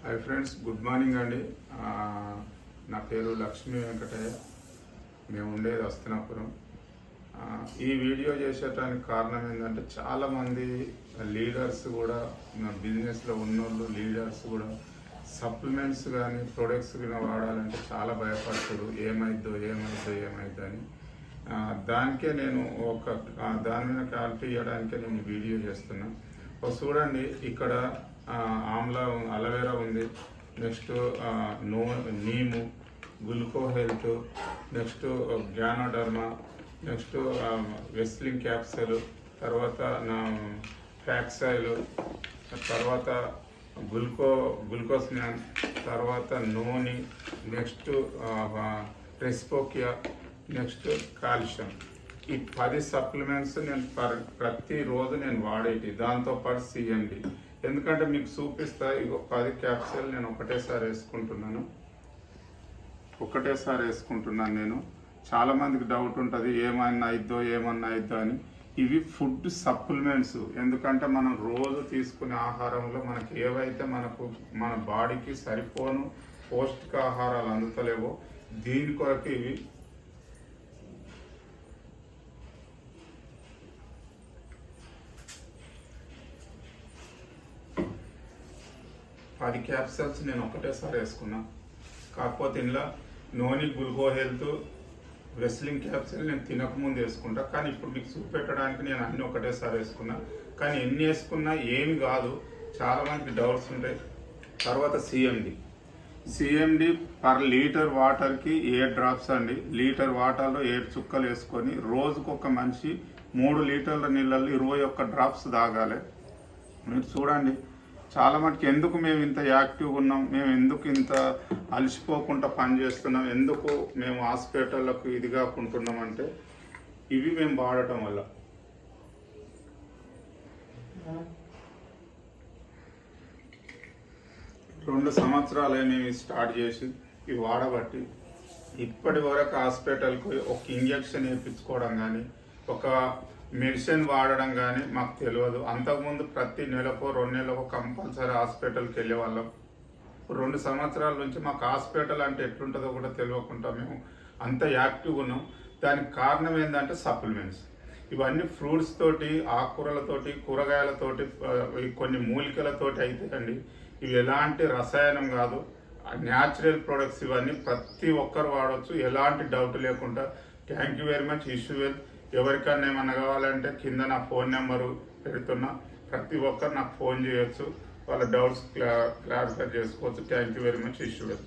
Hi friends, good morning అండి. నా పేరు లక్ష్మీ వెంకటయ్య. మేము ఉండేది హస్తినాపురం. ఈ వీడియో చేసేటానికి కారణం ఏంటంటే చాలామంది లీడర్స్ కూడా, బిజినెస్లో ఉన్నోళ్ళు లీడర్స్ కూడా సప్లిమెంట్స్ కానీ ప్రొడక్ట్స్ కానీ వాడాలంటే చాలా భయపడతారు. ఏమైద్దో అని. దానికే నేను దాని మీద క్లారిటీ ఇవ్వడానికే నేను వీడియో చేస్తున్నాను. చూడండి, ఇక్కడ ఆమ్లా అలోవెరా ఉంది, నెక్స్ట్ నీము, gluco health, next ganoderma, next వెస్లింగ్ క్యాప్సూల్, తర్వాత ఫ్యాక్సాయిల్, తర్వాత గ్లూకోస్నాన్, తర్వాత నూనె, నెక్స్ట్ రెస్పోకియా, నెక్స్ట్ కాల్షియం. ఈ 10 సప్లిమెంట్స్ నేను ప్రతిరోజు నేను వాడేటి. దాంతోపాటు సిఎండి. ఎందుకంటే మీకు చూపిస్తా. ఇగో 10 క్యాప్సూల్ నేను ఒకటేసారి వేసుకుంటున్నాను నేను. చాలామందికి డౌట్ ఉంటుంది, ఏమన్నా అయిద్దో అని. ఇవి ఫుడ్ సప్లిమెంట్స్. ఎందుకంటే మనం రోజు తీసుకునే ఆహారంలో మనకి ఏవైతే మన బాడీకి సరిపోను పౌష్టికాహారాలు అందుతలేవో దీని కొరకు ఇవి. పది క్యాప్సూల్స్ నేను ఒకటేసారి వేసుకున్నా. కాకపోతే ఇందులో నోని, గ్లూకో హెల్త్, వెస్లింగ్ క్యాప్సూల్ నేను తినకముందు వేసుకుంటా. కానీ ఇప్పుడు మీకు చూపెట్టడానికి నేను అన్ని ఒకటేసారి వేసుకున్నా. కానీ ఎన్ని వేసుకున్నా ఏమి కాదు, చాలామందికి డౌట్స్ ఉంటాయి. తర్వాత సిఎండి పర్ లీటర్ వాటర్కి 7 డ్రాప్స్ అండి. లీటర్ వాటర్లో 7 చుక్కలు వేసుకొని రోజుకు ఒక మనిషి 3 లీటర్ల నీళ్ళల్లో 21 డ్రాప్స్ తాగాలి. మీరు చూడండి, చాలా మటుకు ఎందుకు మేము ఇంత యాక్టివ్గా ఉన్నాం, మేము ఎందుకు ఇంత అలసిపోకుండా పనిచేస్తున్నాం, ఎందుకు మేము హాస్పిటళ్ళకు ఇది కాకుంటున్నామంటే ఇవి మేము వాడటం వల్ల. రెండు సంవత్సరాలే మేము స్టార్ట్ చేసి ఇవి వాడబట్టి ఇప్పటి వరకు హాస్పిటల్కు ఒక ఇంజక్షన్ వేయించుకోవడం కానీ, ఒక మెడిసిన్ వాడడం కానీ మాకు తెలియదు. అంతకుముందు ప్రతి నెలకో 2 నెలలకో కంపల్సరీ హాస్పిటల్కి వెళ్ళే వాళ్ళం. 2 సంవత్సరాల నుంచి మాకు హాస్పిటల్ అంటే ఎట్లుంటుందో కూడా తెలియకుండా మేము అంత యాక్టివ్గా ఉన్నాం. దానికి కారణం ఏంటంటే సప్లిమెంట్స్. ఇవన్నీ ఫ్రూట్స్ తోటి, ఆకుకూరలతోటి, కూరగాయలతోటి, కొన్ని మూలికలతోటి అవుతాయండి. ఇవి ఎలాంటి రసాయనం కాదు, న్యాచురల్ ప్రొడక్ట్స్. ఇవన్నీ ప్రతి ఒక్కరు వాడవచ్చు, ఎలాంటి డౌట్ లేకుండా. Thank you very much. Issue well. ఎవరికన్నా ఏమన్నా కావాలంటే కింద నా ఫోన్ నెంబరు పెడుతున్నా. ప్రతి ఒక్కరు నాకు ఫోన్ చేయొచ్చు, వాళ్ళ డౌట్స్ క్లారిఫై చేసుకోవచ్చు. Thank you very much. Issue well.